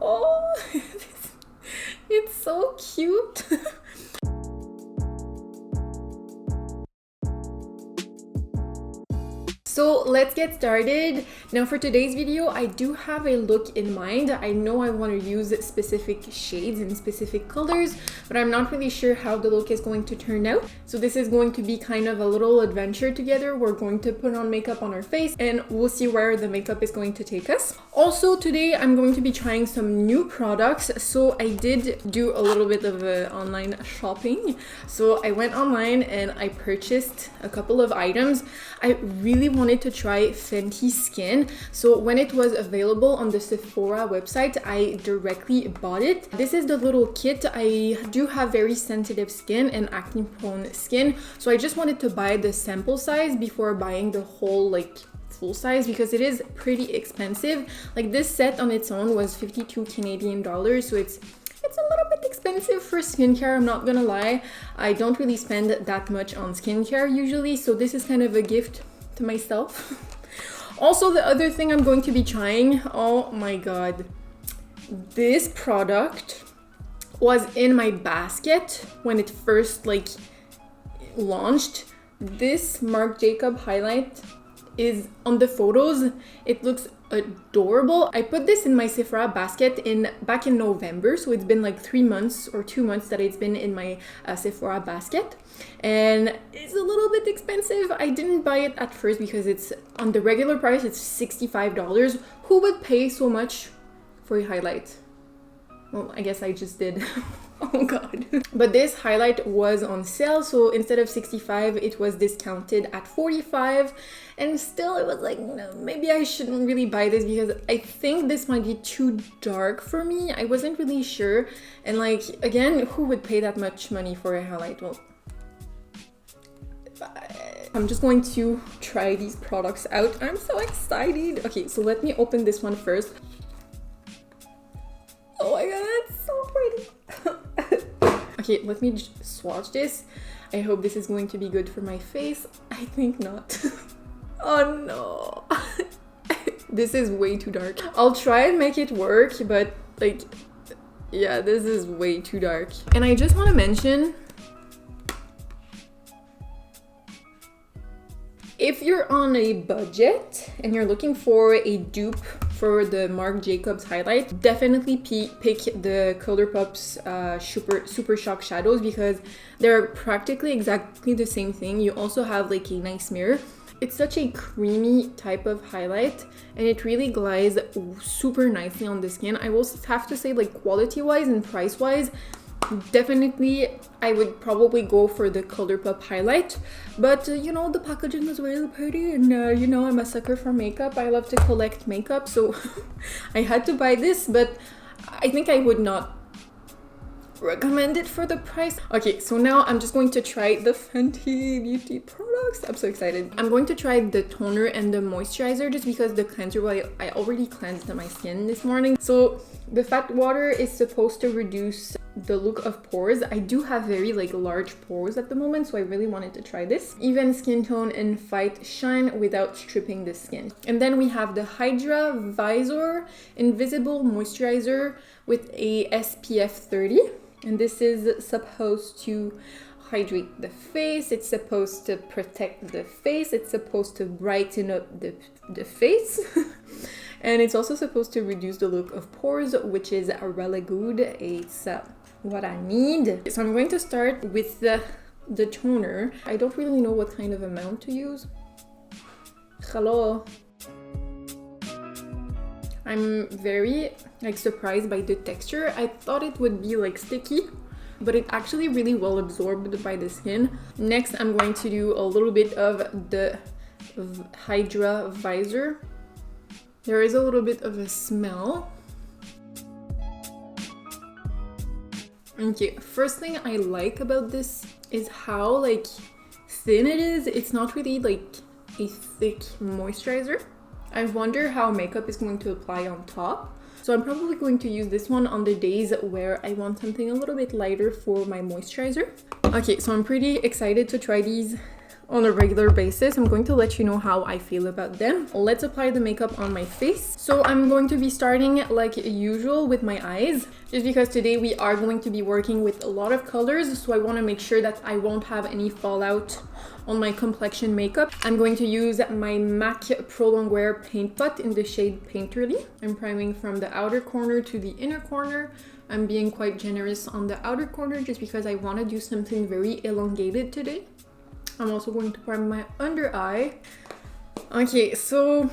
Oh, it's so cute. So let's get started. Now for today's video, I do have a look in mind. I know I want to use specific shades and specific colors, but I'm not really sure how the look is going to turn out. So this is going to be kind of a little adventure together. We're going to put on makeup on our face and we'll see where the makeup is going to take us. Also today, I'm going to be trying some new products. So I did do a little bit of online shopping. So I went online and I purchased a couple of items. I really wanted to try Fenty Skin, so when it was available on the Sephora website, I directly bought it. This is the little kit. I do have very sensitive skin and acne prone skin, so I just wanted to buy the sample size before buying the whole full size because it is pretty expensive. Like this set on its own was 52 Canadian dollars, so it's a little bit expensive for skincare, I'm not gonna lie. I don't really spend that much on skincare usually, so this is kind of a gift to myself. Also, the other thing I'm going to be trying, oh my god, this product was in my basket when it first launched. This Marc Jacob highlight is on the photos, it looks adorable. I put this in my Sephora basket back in November, so it's been like 3 months or 2 months that it's been in my Sephora basket, and it's a little bit expensive. I didn't buy it at first because it's on the regular price, it's $65. Who would pay so much for a highlight? Well, I guess I just did. Oh god. But this highlight was on sale, so instead of 65 it was discounted at 45, and still it was like, no, maybe I shouldn't really buy this because I think this might be too dark for me. I wasn't really sure, and again, who would pay that much money for a highlight? Well, I'm just going to try these products out. I'm so excited. Okay, so let me open this one first. Oh my god, that's so pretty. Okay, let me swatch this. I hope this is going to be good for my face. I think not. Oh no. This is way too dark. I'll try and make it work, but yeah, this is way too dark. And I just want to mention, if you're on a budget and you're looking for a dupe for the Marc Jacobs highlight, definitely pick the Colourpop's Super Shock shadows because they're practically exactly the same thing. You also have a nice mirror. It's such a creamy type of highlight and it really glides super nicely on the skin. I will have to say, quality wise and price wise, definitely I would probably go for the Colourpop highlight, but you know, the packaging is really pretty, and you know, I'm a sucker for makeup. I love to collect makeup, so I had to buy this, but I think I would not recommend it for the price. Okay, so now I'm just going to try the Fenty Beauty products. I'm so excited. I'm going to try the toner and the moisturizer just because the cleanser, well, I already cleansed my skin this morning. So the fat water is supposed to reduce the look of pores. I do have very large pores at the moment, so I really wanted to try this. Even skin tone and fight shine without stripping the skin. And then we have the Hydra Visor Invisible Moisturizer with a SPF 30. And this is supposed to hydrate the face, it's supposed to protect the face, it's supposed to brighten up the face. And it's also supposed to reduce the look of pores, which is really good. It's what I need. So I'm going to start with the toner. I don't really know what kind of amount to use. Hello. I'm very surprised by the texture. I thought it would be sticky, but it actually really well absorbed by the skin. Next, I'm going to do a little bit of the Hydra Visor. There is a little bit of a smell. Okay, first thing I like about this is how thin it is. It's not really a thick moisturizer. I wonder how makeup is going to apply on top. So I'm probably going to use this one on the days where I want something a little bit lighter for my moisturizer. Okay, so I'm pretty excited to try these on a regular basis. I'm going to let you know how I feel about them. Let's apply the makeup on my face. So I'm going to be starting like usual with my eyes, just because today we are going to be working with a lot of colors, so I want to make sure that I won't have any fallout on my complexion makeup. I'm going to use my MAC Pro Longwear paint pot in the shade Painterly. I'm priming from the outer corner to the inner corner. I'm being quite generous on the outer corner just because I want to do something very elongated today. I'm also going to prime my under eye. Okay, so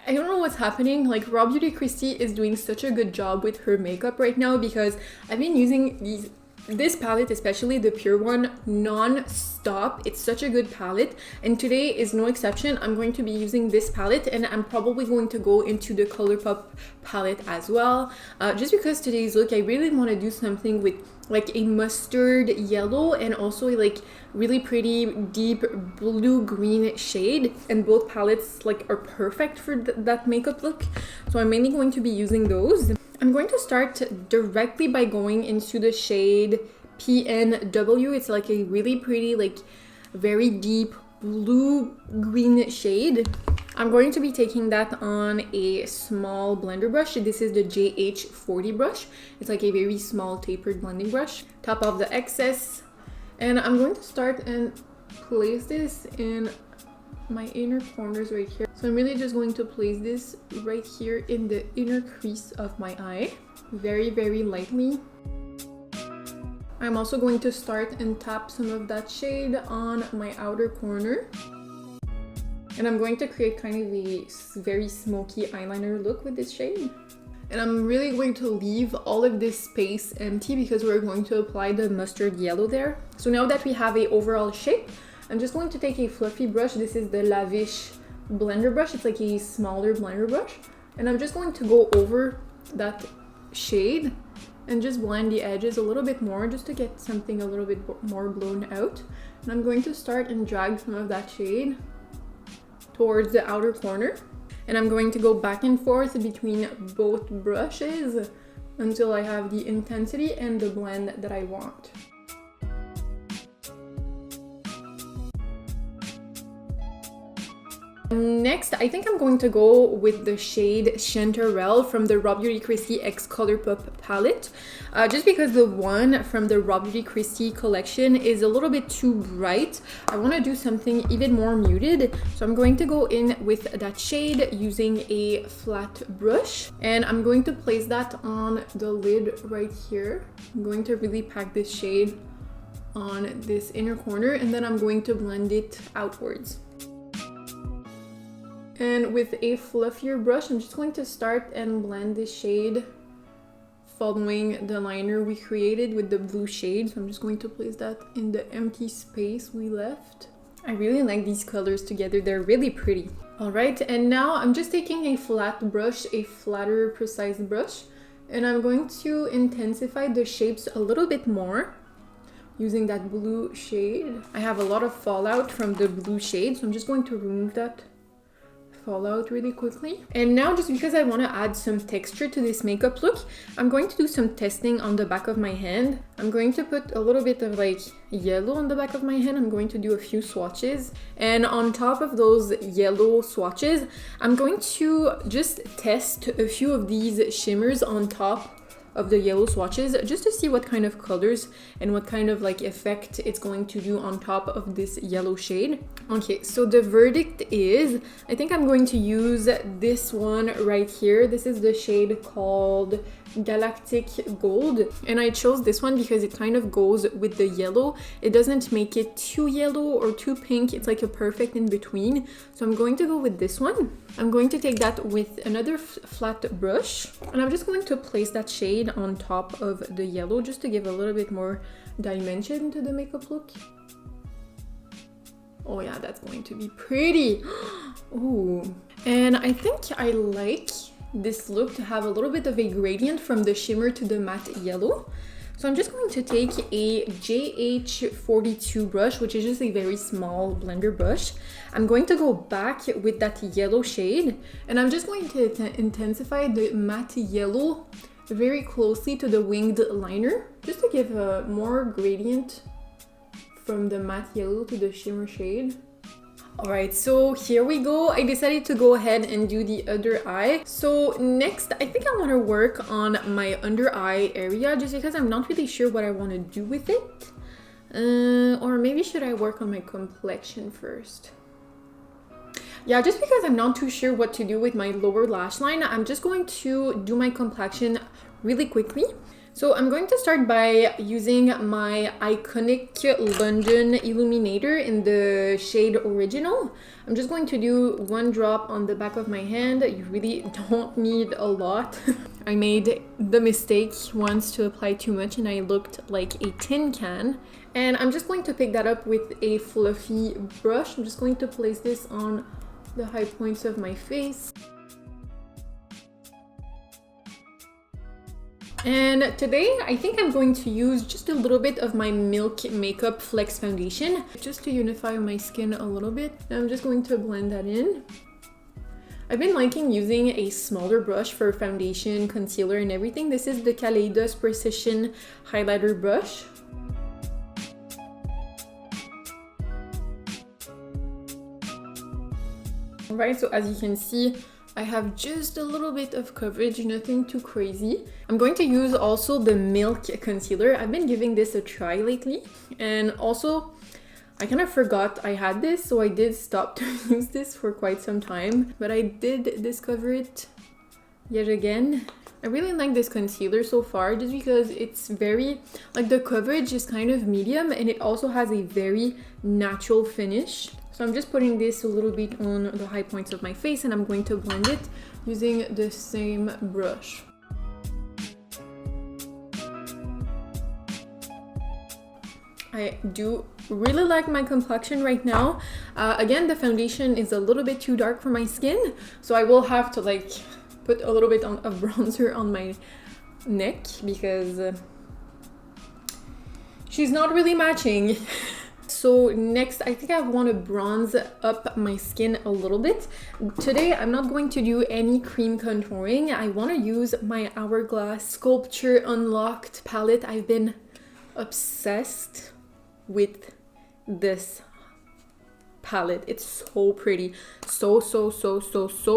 I don't know what's happening. Like, Raw Beauty Kristi is doing such a good job with her makeup right now, because I've been using this palette, especially the Pure one, non-stop. It's such a good palette, and today is no exception. I'm going to be using this palette, and I'm probably going to go into the Colourpop palette as well, just because today's look, I really want to do something with like a mustard yellow and also like really pretty deep blue-green shade, and both palettes like are perfect for that makeup look, so I'm mainly going to be using those. I'm going to start directly by going into the shade PNW. It's like a really pretty, like very deep blue-green shade. I'm going to be taking that on a small blender brush. This is the JH40 brush. It's like a very small tapered blending brush. Top off the excess. And I'm going to start and place this in my inner corners right here. So I'm really just going to place this right here in the inner crease of my eye, very, very lightly. I'm also going to start and tap some of that shade on my outer corner. And I'm going to create kind of a very smoky eyeliner look with this shade. And I'm really going to leave all of this space empty because we're going to apply the mustard yellow there. So now that we have a overall shape, I'm just going to take a fluffy brush. This is the Lavish blender brush. It's like a smaller blender brush. And I'm just going to go over that shade and just blend the edges a little bit more, just to get something a little bit more blown out. And I'm going to start and drag some of that shade towards the outer corner. And I'm going to go back and forth between both brushes until I have the intensity and the blend that I want. Next, I think I'm going to go with the shade Chanterelle from the Raw Beauty Kristi X Colourpop palette, just because the one from the Raw Beauty Kristi collection is a little bit too bright. I want to do something even more muted, so I'm going to go in with that shade using a flat brush, and I'm going to place that on the lid right here. I'm going to really pack this shade on this inner corner, and then I'm going to blend it outwards. And with a fluffier brush, I'm just going to start and blend this shade following the liner we created with the blue shade. So I'm just going to place that in the empty space we left. I really like these colors together. They're really pretty. All right, and now I'm just taking a flat brush, a flatter, precise brush, and I'm going to intensify the shapes a little bit more using that blue shade. I have a lot of fallout from the blue shade, so I'm just going to remove that fallout really quickly. And now, just because I want to add some texture to this makeup look, I'm going to do some testing on the back of my hand. I'm going to put a little bit of like yellow on the back of my hand. I'm going to do a few swatches, and on top of those yellow swatches, I'm going to just test a few of these shimmers on top of the yellow swatches, just to see what kind of colors and what kind of like effect it's going to do on top of this yellow shade. Okay, so the verdict is, I think I'm going to use this one right here. This is the shade called Galactic Gold, and I chose this one because it kind of goes with the yellow. It doesn't make it too yellow or too pink. It's like a perfect in between, so I'm going to go with this one. I'm going to take that with another flat brush, and I'm just going to place that shade on top of the yellow just to give a little bit more dimension to the makeup look. Oh yeah, that's going to be pretty. Ooh, and I think I like this look to have a little bit of a gradient from the shimmer to the matte yellow. So I'm just going to take a JH42 brush, which is just a very small blender brush. I'm going to go back with that yellow shade, and I'm just going to intensify the matte yellow very closely to the winged liner, just to give a more gradient from the matte yellow to the shimmer shade. Alright, so here we go. I decided to go ahead and do the other eye. So next, I think I want to work on my under eye area just because I'm not really sure what I want to do with it. Or maybe should I work on my complexion first? Yeah, just because I'm not too sure what to do with my lower lash line, I'm just going to do my complexion really quickly. So I'm going to start by using my iconic London illuminator in the shade Original. I'm just going to do 1 drop on the back of my hand. You really don't need a lot. I made the mistake once to apply too much and I looked like a tin can. And I'm just going to pick that up with a fluffy brush. I'm just going to place this on the high points of my face. And today, I think I'm going to use just a little bit of my Milk Makeup Flex Foundation just to unify my skin a little bit. And I'm just going to blend that in. I've been liking using a smaller brush for foundation, concealer, and everything. This is the Kaleidos Precision Highlighter Brush. Alright, so as you can see, I have just a little bit of coverage, nothing too crazy. I'm going to use also the Milk Concealer. I've been giving this a try lately. And also, I kind of forgot I had this, so I did stop to use this for quite some time. But I did discover it yet again. I really like this concealer so far just because it's very, like the coverage is kind of medium and it also has a very natural finish. So I'm just putting this a little bit on the high points of my face and I'm going to blend it using the same brush. I do really like my complexion right now. Again, the foundation is a little bit too dark for my skin, so I will have to like put a little bit of bronzer on my neck because she's not really matching. So next, I think I want to bronze up my skin a little bit. Today, I'm not going to do any cream contouring. I want to use my Hourglass Sculpture Unlocked palette. I've been obsessed with this palette. It's so pretty. So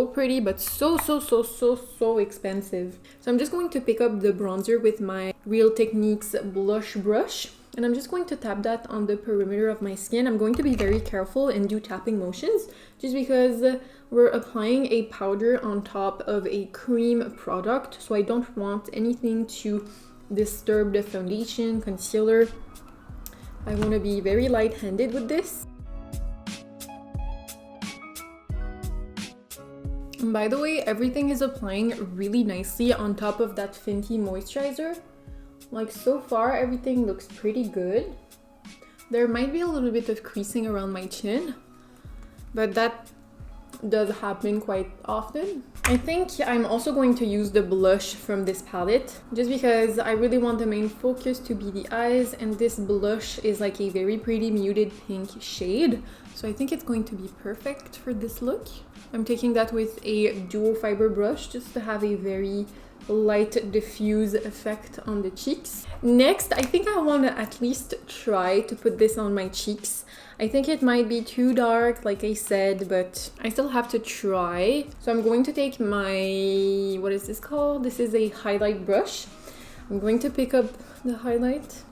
pretty, but so expensive. So I'm just going to pick up the bronzer with my Real Techniques blush brush. And I'm just going to tap that on the perimeter of my skin. I'm going to be very careful and do tapping motions just because we're applying a powder on top of a cream product. So I don't want anything to disturb the foundation, concealer. I want to be very light-handed with this. And by the way, everything is applying really nicely on top of that Fenty moisturizer. Like so far, everything looks pretty good. There might be a little bit of creasing around my chin, but that does happen quite often. I think I'm also going to use the blush from this palette just because I really want the main focus to be the eyes, and this blush is like a very pretty muted pink shade. So I think it's going to be perfect for this look. I'm taking that with a dual fiber brush just to have a very light diffuse effect on the cheeks. Next, I think I want to at least try to put this on my cheeks. I think it might be too dark, like I said, but I still have to try. So I'm going to take my, what is this called? This is a highlight brush. I'm going to pick up the highlight.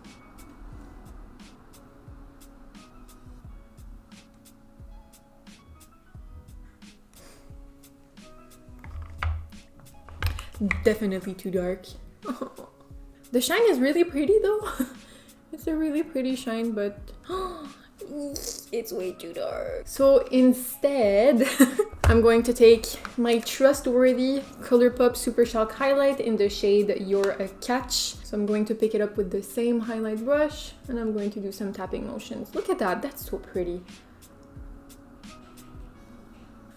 Definitely too dark. The shine is really pretty though. It's a really pretty shine, but it's way too dark. So instead, I'm going to take my trustworthy Colourpop Super Shock highlight in the shade You're a Catch. So I'm going to pick it up with the same highlight brush and I'm going to do some tapping motions. Look at that, that's so pretty.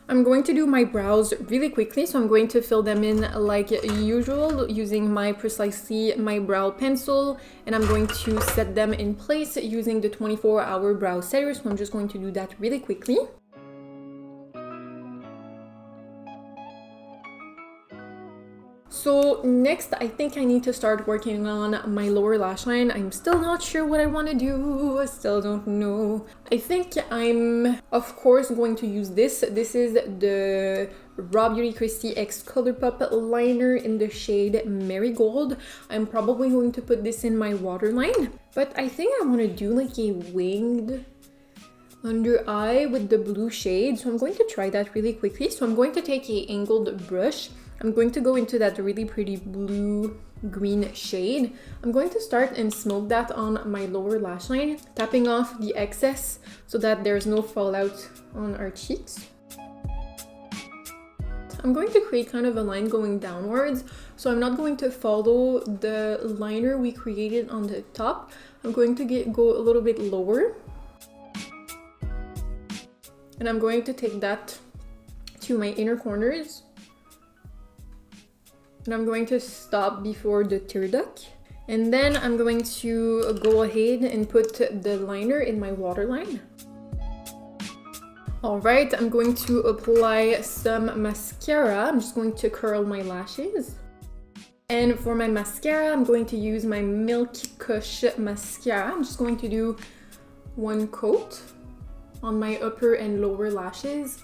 I'm going to do my brows really quickly, so I'm going to fill them in like usual using my Precisely My Brow pencil, and I'm going to set them in place using the 24-hour brow setter, so I'm just going to do that really quickly. So next, I think I need to start working on my lower lash line. I'm still not sure what I want to do. I still don't know. I think I'm, of course, going to use this. This is the Raw Beauty Kristi X Colourpop liner in the shade Marygold. I'm probably going to put this in my waterline. But I think I want to do like a winged under eye with the blue shade. So I'm going to try that really quickly. So I'm going to take a angled brush. I'm going to go into that really pretty blue green shade. I'm going to start and smoke that on my lower lash line, tapping off the excess so that there's no fallout on our cheeks. I'm going to create kind of a line going downwards, so I'm not going to follow the liner we created on the top. I'm going to go a little bit lower. And I'm going to take that to my inner corners. And I'm going to stop before the tear duct. And then I'm going to go ahead and put the liner in my waterline. Alright, I'm going to apply some mascara. I'm just going to curl my lashes. And for my mascara, I'm going to use my Milk Kush mascara. I'm just going to do one coat on my upper and lower lashes.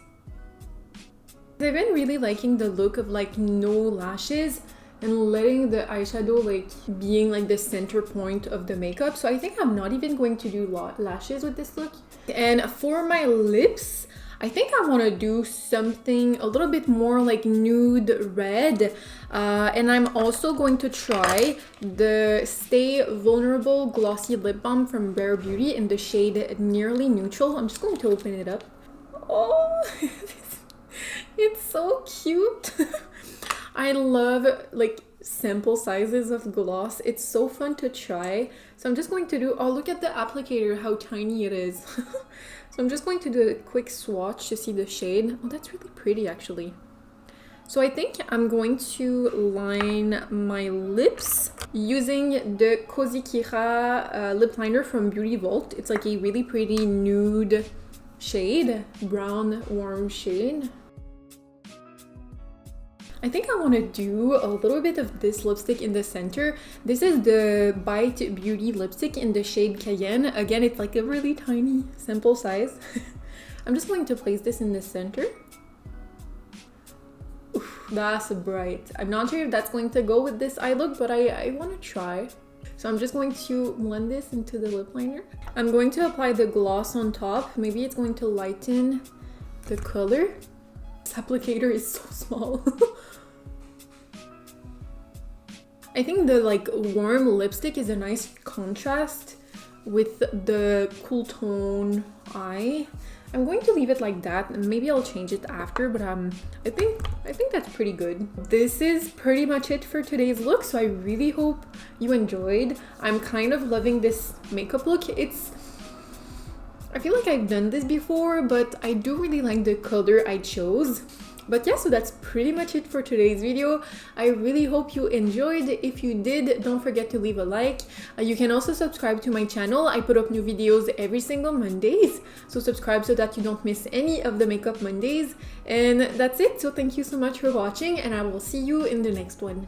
I've been really liking the look of like no lashes and letting the eyeshadow like being like the center point of the makeup. So I think I'm not even going to do lashes with this look. And for my lips, I think I want to do something a little bit more like nude red. And I'm also going to try the Stay Vulnerable Glossy Lip Balm from Rare Beauty in the shade Nearly Neutral. I'm just going to open it up. Oh, it's so cute. I love like sample sizes of gloss. It's so fun to try. So I'm just going to do, oh, look at the applicator, how tiny it is. So I'm just going to do a quick swatch to see the shade. Oh, that's really pretty actually. So I think I'm going to line my lips using the Kozy lip liner from Beauty Vaulte. It's like a really pretty nude shade, brown warm shade. I think I want to do a little bit of this lipstick in the center. This is the Bite Beauty lipstick in the shade Cayenne. Again, it's like a really tiny sample size. I'm just going to place this in the center. Oof, that's bright. I'm not sure if that's going to go with this eye look, but I want to try. So I'm just going to blend this into the lip liner. I'm going to apply the gloss on top. Maybe it's going to lighten the color. This applicator is so small. I think the like warm lipstick is a nice contrast with the cool tone eye. I'm going to leave it like that, and maybe I'll change it after, but I think that's pretty good. This is pretty much it for today's look, so I really hope you enjoyed. I'm kind of loving this makeup look. I feel like I've done this before, but I do really like the color I chose. But yeah, so that's pretty much it for today's video. I really hope you enjoyed. If you did, don't forget to leave a like. You can also subscribe to my channel. I put up new videos every single Mondays. So subscribe so that you don't miss any of the Makeup Mondays. And that's it. So thank you so much for watching, and I will see you in the next one.